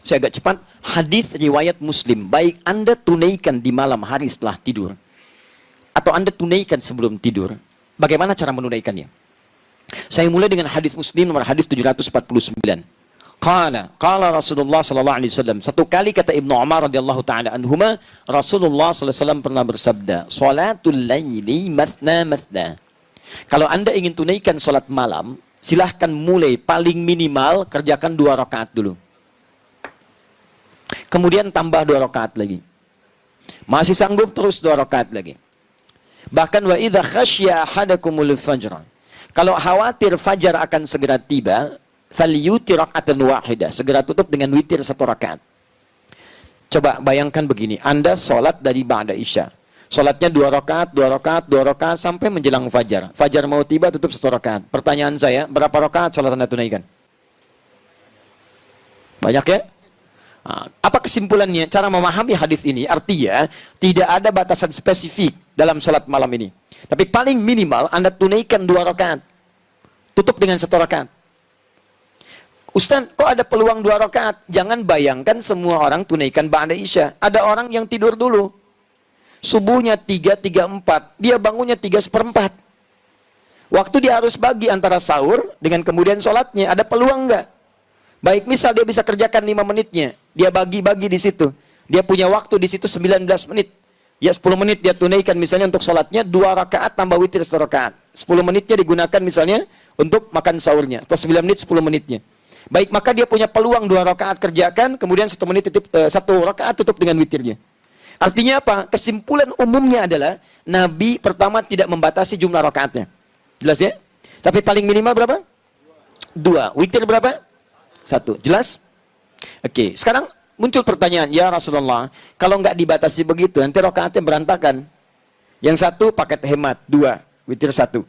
Saya agak cepat. Hadis riwayat Muslim. Baik Anda tunaikan di malam hari setelah tidur, atau Anda tunaikan sebelum tidur. Bagaimana cara menunaikannya? Saya mulai dengan hadis Muslim nomor hadis 749. Qala Rasulullah sallallahu alaihi wasallam. Satu kali kata Ibnu Umar radhiyallahu taala anhuma, Rasulullah sallallahu alaihi wasallam pernah bersabda, "Shalatul laili mathna mathna." Kalau Anda ingin tunaikan salat malam, silahkan mulai paling minimal kerjakan 2 rakaat dulu. Kemudian tambah 2 rakaat lagi. Masih sanggup terus 2 rakaat lagi. Bahkan wa idza khasyya ahadakumul fajr. Kalau khawatir fajar akan segera tiba, falyutir raka'atan wahidah, segera tutup dengan witir 1 rakaat. Coba bayangkan begini, Anda sholat dari ba'da isya. Sholatnya 2 rakaat, 2 rakaat, 2 rakaat sampai menjelang fajar. Fajar mau tiba, tutup 1 rakaat. Pertanyaan saya, berapa rakaat sholat Anda tunaikan? Banyak ya? Apa kesimpulannya? Cara memahami hadis ini artinya tidak ada batasan spesifik dalam sholat malam ini. Tapi paling minimal Anda tunaikan 2 rakaat. Tutup dengan 1 rakaat. Ustaz, kok ada peluang 2 rakaat? Jangan bayangkan semua orang tunaikan ba'da isya. Ada orang yang tidur dulu. Subuhnya 3:34, dia bangunnya 3:1/4. Waktu dia harus bagi antara sahur dengan kemudian sholatnya. Ada peluang nggak? Baik, misal dia bisa kerjakan 5 menitnya. Dia bagi-bagi di situ. Dia punya waktu di situ 19 menit. Ya 10 menit dia tunaikan misalnya untuk sholatnya, 2 rakaat tambah witir 1 rakaat. 10 menitnya digunakan misalnya untuk makan sahurnya. Atau 9 menit 10 menitnya. Baik, maka dia punya peluang 2 rakaat kerjakan, kemudian 1 menit tutup, 1 rakaat tutup dengan witirnya. Artinya apa? Kesimpulan umumnya adalah Nabi pertama tidak membatasi jumlah rakaatnya. Jelas ya? Tapi paling minimal berapa? 2. Witir berapa? 1. Jelas? Oke, sekarang muncul pertanyaan, ya Rasulullah, kalau nggak dibatasi begitu, nanti rakaatnya berantakan. Yang 1 paket hemat, 2, witir 1.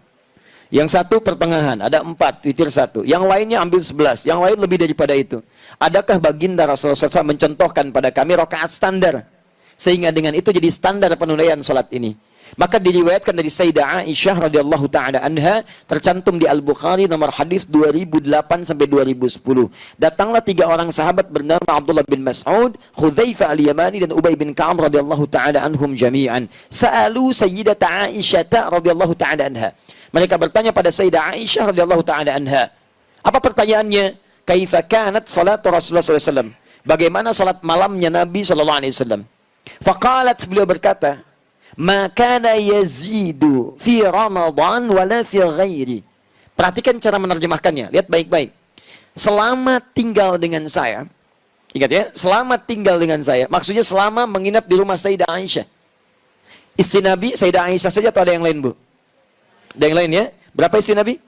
Yang 1 pertengahan, ada 4, witir 1. Yang lainnya ambil 11, yang lain lebih daripada itu. Adakah baginda Rasulullah SAW mencontohkan pada kami rakaat standar? Sehingga dengan itu jadi standar penunaian salat ini. Maka diriwayatkan dari Sayyidah Aisyah radhiyallahu taala anha, tercantum di Al-Bukhari nomor hadis 2008 sampai 2010. Datanglah 3 orang sahabat bernama Abdullah bin Mas'ud, Hudzaifah al-Yamani dan Ubay bin Ka'ab radhiyallahu taala anhum jami'an. Sa'alu Sayyidah Aisyah radhiyallahu taala anha. Mereka bertanya pada Sayyidah Aisyah radhiyallahu taala anha. Apa pertanyaannya? Kaifa kanat salatu Rasulullah sallallahu alaihi wasallam? Bagaimana salat malamnya Nabi sallallahu alaihi wasallam? Faqalat, beliau berkata, "Ma kana yazidu fi Ramadan wala fi ghairi." Perhatikan cara menerjemahkannya, lihat baik-baik. Selama tinggal dengan saya, ingat ya, selama tinggal dengan saya, maksudnya selama menginap di rumah Sayyidah Aisyah. Istri Nabi Sayyidah Aisyah saja atau ada yang lain, Bu? Ada yang lain ya? Berapa istri Nabi?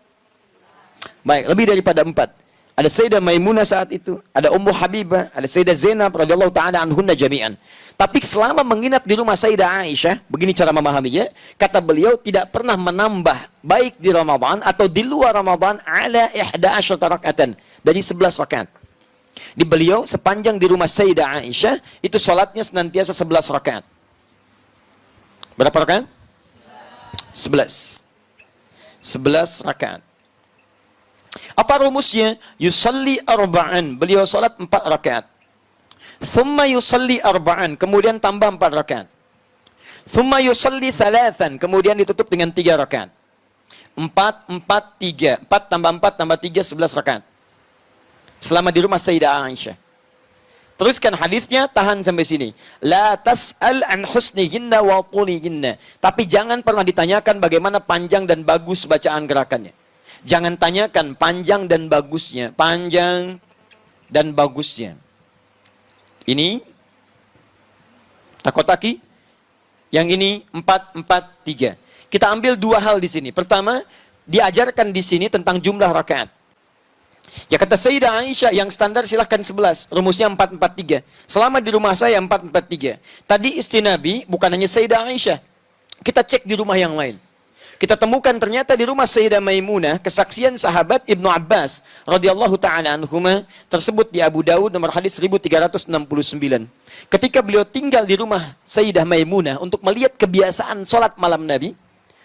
Baik, lebih daripada 4. Ada Sayyidah Maimunah saat itu, ada Ummu Habibah, ada Sayyidah Zainab radhiyallahu taala anhunna jami'an. Tapi selama menginap di rumah Sayyidah Aisyah, begini cara memahaminya, kata beliau tidak pernah menambah baik di Ramadan atau di luar Ramadan ala 11 raka'atan, dari 11 rakaat. Di beliau sepanjang di rumah Sayyidah Aisyah itu salatnya senantiasa 11 rakaat. Berapa rakaat? 11. 11 rakaat. Apa rumusnya? Yusalli arba'an. Beliau salat 4 rakaat. Thumma yusalli arba'an. Kemudian tambah 4 rakaat. Thumma yusalli thalathan. Kemudian ditutup dengan 3 rakaat. 4, 4, 3. 4 tambah 4 tambah 3, 11 rakaat. Selama di rumah Sayyidah Aisyah. Teruskan hadisnya, tahan sampai sini. La tas'al an husnihinna wa tulihinna. Tapi jangan pernah ditanyakan bagaimana panjang dan bagus bacaan gerakannya. Jangan tanyakan panjang dan bagusnya. Panjang dan bagusnya. Ini takotaki. Yang ini 4, 4, 3. Kita ambil 2 hal di sini. Pertama, diajarkan di sini tentang jumlah rakaat. Ya kata Sayyidah Aisyah, yang standar silahkan 11. Rumusnya 4, 4, 3. Selama di rumah saya 4, 4, 3. Tadi istri Nabi bukan hanya Sayyidah Aisyah. Kita cek di rumah yang lain. Kita temukan ternyata di rumah Sayyidah Maimunah, kesaksian sahabat Ibnu Abbas radhiyallahu taala anhuma tersebut di Abu Daud nomor hadis 1369. Ketika beliau tinggal di rumah Sayyidah Maimunah untuk melihat kebiasaan sholat malam Nabi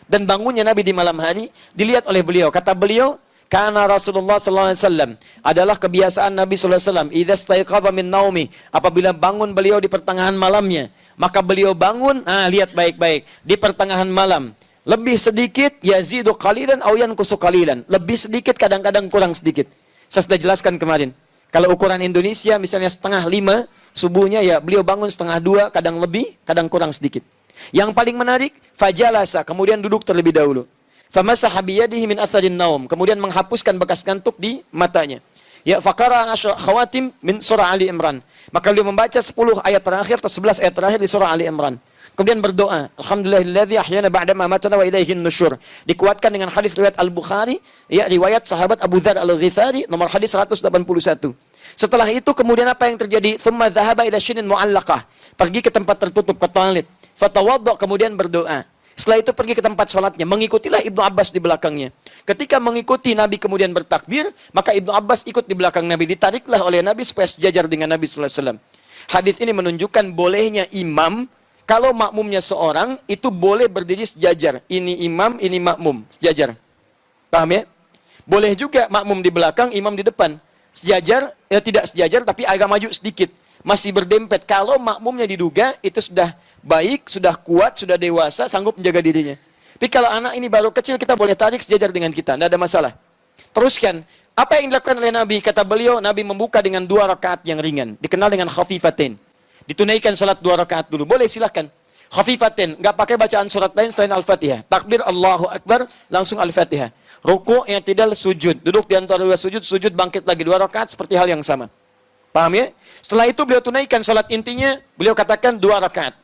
dan bangunnya Nabi di malam hari, dilihat oleh beliau. Kata beliau, Karena Rasulullah sallallahu alaihi wasallam adalah kebiasaan Nabi sallallahu alaihi wasallam, idza staiqadha min naumi, apabila bangun beliau di pertengahan malamnya, maka beliau bangun, lihat baik-baik, di pertengahan malam. Lebih sedikit yazidu qalilan aw yanqusu qalilan. Lebih sedikit, kadang-kadang kurang sedikit. Saya sudah jelaskan kemarin. Kalau ukuran Indonesia misalnya 4:30 subuhnya, ya beliau bangun 1:30, kadang lebih, kadang kurang sedikit. Yang paling menarik, fajalasa, kemudian duduk terlebih dahulu. Famasaha biyadihi min atharin naum, kemudian menghapuskan bekas ngantuk di matanya. Ya, faqara khawatim min surah Ali Imran. Maka beliau membaca 10 ayat terakhir atau 11 ayat terakhir di surah Ali Imran. Kemudian berdoa, alhamdulillahilladzi ahyana ba'da ma amatana wa ilaihin nusyur. Dikuatkan dengan hadis riwayat Al-Bukhari, ya, riwayat sahabat Abu Dzar Al-Ghifari, nomor hadis 181. Setelah itu kemudian apa yang terjadi? Tsumma dzahaba ila shinin mu'allaqah. Pergi ke tempat tertutup, ke toilet. Fatawadda, kemudian berdoa. Setelah itu pergi ke tempat sholatnya. Mengikutilah Ibnu Abbas di belakangnya. Ketika mengikuti Nabi kemudian bertakbir, maka Ibnu Abbas ikut di belakang Nabi. Ditariklah oleh Nabi supaya sejajar dengan Nabi sallallahu alaihi wasallam. Hadis ini menunjukkan bolehnya imam, kalau makmumnya seorang, itu boleh berdiri sejajar. Ini imam, ini makmum, sejajar. Paham ya? Boleh juga makmum di belakang, imam di depan. Sejajar, ya tidak sejajar, tapi agak maju sedikit. Masih berdempet. Kalau makmumnya diduga, itu sudah baik, sudah kuat, sudah dewasa, sanggup menjaga dirinya. Tapi kalau anak ini baru kecil, kita boleh tarik sejajar dengan kita, tidak ada masalah. Teruskan. Apa yang dilakukan oleh Nabi? Kata beliau, Nabi membuka dengan 2 rakaat yang ringan. Dikenal dengan khafifatain. Ditunaikan salat 2 rakaat dulu. Boleh, silahkan. Khafifatain. Nggak pakai bacaan surat lain selain Al-Fatihah. Takbir Allahu Akbar, langsung Al-Fatihah. Ruku yang tidak sujud. Duduk di antara 2 sujud, sujud bangkit lagi 2 rakaat, seperti hal yang sama. Paham ya? Setelah itu beliau tunaikan salat intinya, beliau katakan 2 rakaat.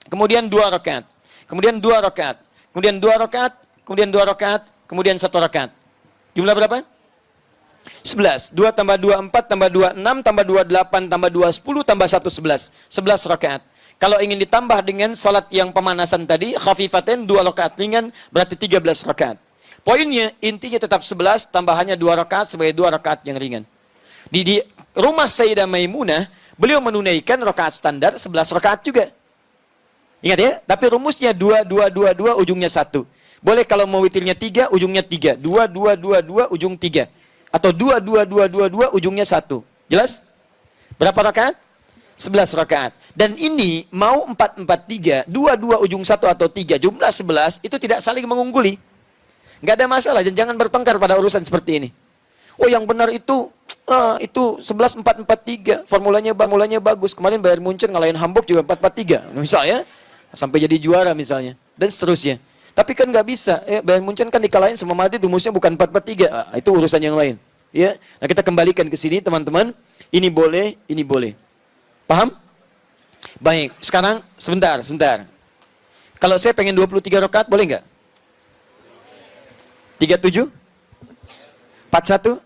Kemudian 2 rakaat. Kemudian 2 rakaat. Kemudian 2 rakaat. Kemudian 2 rakaat. Kemudian 1 rakaat. Jumlah berapa? 11. 2 tambah 2, 4 tambah 2, 6 tambah 2, 8 tambah 2, 10 tambah 1, 11. 11 rakaat. Kalau ingin ditambah dengan salat yang pemanasan tadi, khafifatain 2 rakaat ringan, berarti 13 rakaat. Poinnya, intinya tetap 11, tambahannya 2 rakaat sebagai 2 rakaat yang ringan. Di rumah Sayyidah Maimunah, beliau menunaikan rakaat standar 11 rakaat juga. Ingat ya, tapi rumusnya 2, 2, 2, 2, ujungnya 1. Boleh kalau mau witirnya 3, ujungnya 3. 2, 2, 2, 2, ujung 3. Atau 2, 2, 2, 2, 2, ujungnya 1. Jelas? Berapa rakaat? 11 rakaat. Dan ini mau 4, 4, 3, 2, 2, ujung 1 atau 3, jumlah 11, itu tidak saling mengungguli. Nggak ada masalah, jangan bertengkar pada urusan seperti ini. Oh, yang benar itu 11, 4, 4, 3. Formulanya bagus. Kemarin Bayern Munchen ngalahin Hamburg juga 4, 4, 3. Misalnya, sampai jadi juara misalnya. Dan seterusnya. Tapi kan nggak bisa. Bayern Munchen kan dikalahin sama Madrid, rumusnya bukan 4, 4, 3. Itu urusan yang lain. Ya. Nah, kita kembalikan ke sini, teman-teman. Ini boleh, ini boleh. Paham? Baik, sekarang sebentar. Kalau saya pengen 23 rakaat, boleh nggak? 37? 41?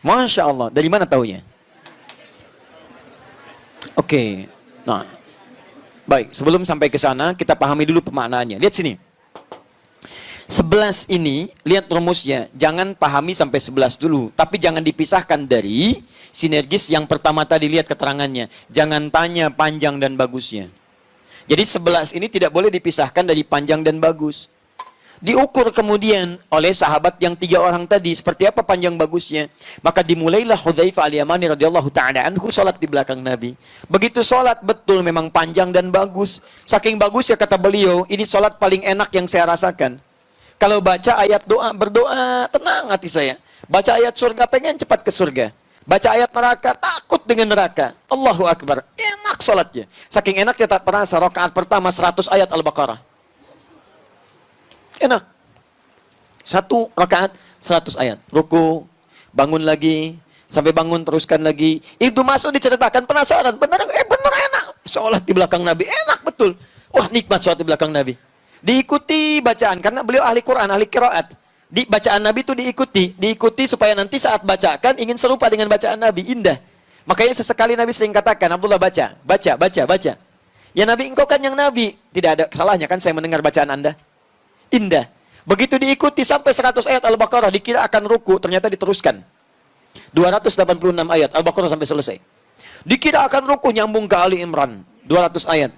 Masya Allah. Dari mana taunya? Oke. Nah, baik. Sebelum sampai ke sana, kita pahami dulu pemaknaannya. Lihat sini. 11 ini, lihat rumusnya. Jangan pahami sampai 11 dulu. Tapi jangan dipisahkan dari sinergis yang pertama tadi, lihat keterangannya. Jangan tanya panjang dan bagusnya. Jadi 11 ini tidak boleh dipisahkan dari panjang dan bagus. Diukur kemudian oleh sahabat yang 3 orang tadi, seperti apa panjang bagusnya. Maka dimulailah Hudzaifah al-Yamani radhiyallahu ta'ala anhu salat di belakang Nabi. Begitu salat, betul memang panjang dan bagus. Saking bagus ya kata beliau, ini salat paling enak yang saya rasakan. Kalau baca ayat doa, berdoa, tenang hati saya. Baca ayat surga, pengen cepat ke surga. Baca ayat neraka, takut dengan neraka. Allahu Akbar, enak salatnya. Saking enaknya tak terasa, rakaat pertama 100 ayat Al-Baqarah. Enak. 1 rakaat 100 ayat. Ruku, bangun lagi, sampai bangun teruskan lagi. Itu masuk diceritakan, penasaran, benar enak. Sholat di belakang Nabi, enak betul. Wah, nikmat sholat di belakang Nabi. Diikuti bacaan, karena beliau ahli Quran, ahli qiraat. Di bacaan Nabi itu diikuti supaya nanti saat bacakan ingin serupa dengan bacaan Nabi, indah. Makanya sesekali Nabi sering katakan, Abdullah baca. Ya Nabi, engkau kan yang Nabi. Tidak ada salahnya kan saya mendengar bacaan Anda. Indah. Begitu diikuti sampai 100 ayat Al-Baqarah, dikira akan ruku, ternyata diteruskan. 286 ayat Al-Baqarah sampai selesai. Dikira akan ruku, nyambung ke Ali Imran, 200 ayat.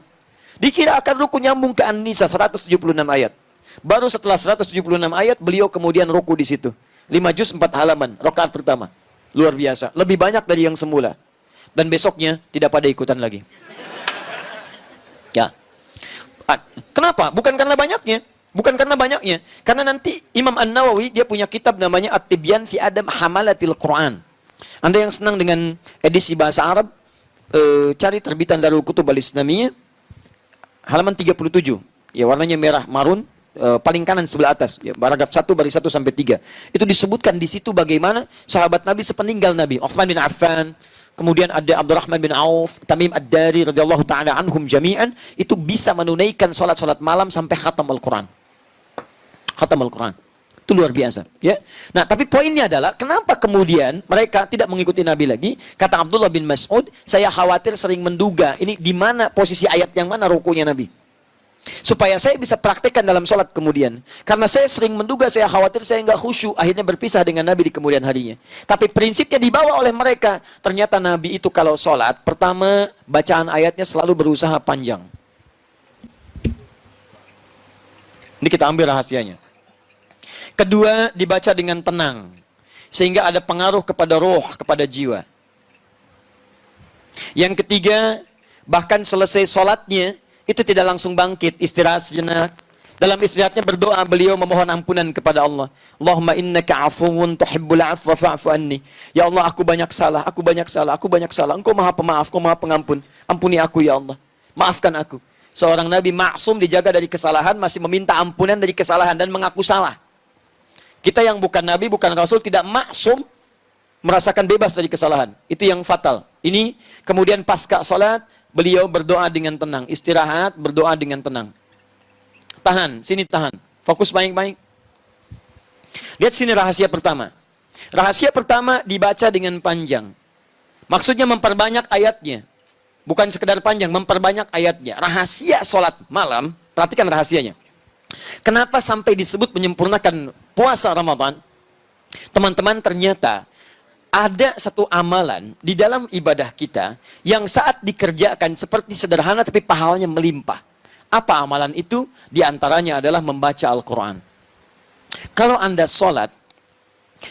Dikira akan ruku, nyambung ke An-Nisa, 176 ayat. Baru setelah 176 ayat, beliau kemudian ruku di situ. 5 juz 4 halaman, rakaat pertama. Luar biasa, lebih banyak dari yang semula. Dan besoknya tidak pada ikutan lagi. Ya. Kenapa? Bukan karena banyaknya. Bukan karena banyaknya. Karena nanti Imam An-Nawawi dia punya kitab namanya At-Tibyan fi Adab Hamalatil Quran. Anda yang senang dengan edisi bahasa Arab, cari terbitan Darul Kutub Al-Islamiyah, halaman 37. Ya, warnanya merah marun, paling kanan sebelah atas. Ya, paragraf 1 baris 1 sampai 3. Itu disebutkan di situ bagaimana sahabat Nabi sepeninggal Nabi, Utsman bin Affan, kemudian ada Abdurrahman bin Auf, Tamim Ad-Dari radhiyallahu taala anhum jami'an, itu bisa menunaikan salat-salat malam sampai khatam Al-Qur'an. Khatam Al-Qur'an. Itu luar biasa, ya. Nah, tapi poinnya adalah kenapa kemudian mereka tidak mengikuti Nabi lagi? Kata Abdullah bin Mas'ud, saya khawatir sering menduga ini di mana posisi ayat yang mana rukunya Nabi. Supaya saya bisa praktekkan dalam sholat kemudian. Karena saya sering menduga, saya khawatir saya nggak khusyuk, akhirnya berpisah dengan Nabi di kemudian harinya. Tapi prinsipnya dibawa oleh mereka. Ternyata Nabi itu kalau sholat, pertama bacaan ayatnya selalu berusaha panjang. Ini kita ambil rahasianya. Kedua, dibaca dengan tenang. Sehingga ada pengaruh kepada roh, kepada jiwa. Yang ketiga, bahkan selesai sholatnya, itu tidak langsung bangkit, istirahat sejenak. Dalam istirahatnya berdoa, beliau memohon ampunan kepada Allah. Allahumma innaka afuwun tuhibbul afwa fa'fu anni. Ya Allah, aku banyak salah, aku banyak salah, aku banyak salah. Engkau maha pemaaf, engkau maha pengampun. Ampuni aku ya Allah. Maafkan aku. Seorang Nabi maksum dijaga dari kesalahan, masih meminta ampunan dari kesalahan dan mengaku salah. Kita yang bukan Nabi, bukan Rasul, tidak maksum merasakan bebas dari kesalahan. Itu yang fatal. Ini kemudian pasca salat, beliau berdoa dengan tenang, istirahat, berdoa dengan tenang. Tahan, sini tahan. Fokus baik-baik. Lihat sini rahasia pertama. Rahasia pertama dibaca dengan panjang. Maksudnya memperbanyak ayatnya. Bukan sekedar panjang, memperbanyak ayatnya. Rahasia sholat malam, perhatikan rahasianya. Kenapa sampai disebut menyempurnakan puasa Ramadan? Teman-teman, ternyata ada satu amalan di dalam ibadah kita yang saat dikerjakan seperti sederhana tapi pahalanya melimpah. Apa amalan itu? Di antaranya adalah membaca Al-Quran. Kalau Anda sholat,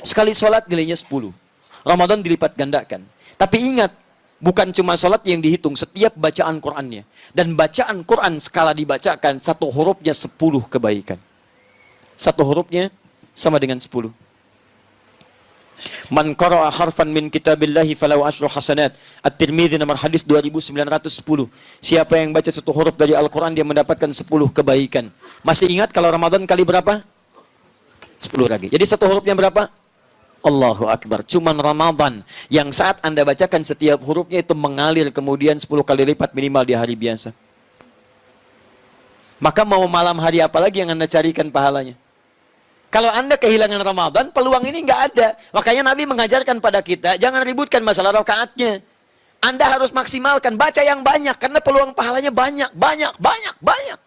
sekali sholat nilainya 10. Ramadan dilipat gandakan. Tapi ingat, bukan cuma sholat yang dihitung, setiap bacaan Qurannya. Dan bacaan Quran skala dibacakan, satu hurufnya 10 kebaikan. Satu hurufnya sama dengan 10. Man qara'a harfan min kitabillahi falahu asyru hasanat. At-Tirmidzi nomor hadis 2910. Siapa yang baca satu huruf dari Al-Quran, dia mendapatkan 10 kebaikan. Masih ingat kalau Ramadan kali berapa? 10 lagi. Jadi satu hurufnya berapa? Allahu Akbar. Cuman Ramadan yang saat Anda bacakan setiap hurufnya itu mengalir kemudian 10 kali lipat minimal di hari biasa. Maka mau malam hari apa lagi yang Anda carikan pahalanya? Kalau Anda kehilangan Ramadan, peluang ini nggak ada. Makanya Nabi mengajarkan pada kita, jangan ributkan masalah rakaatnya. Anda harus maksimalkan, baca yang banyak, karena peluang pahalanya banyak, banyak, banyak, banyak.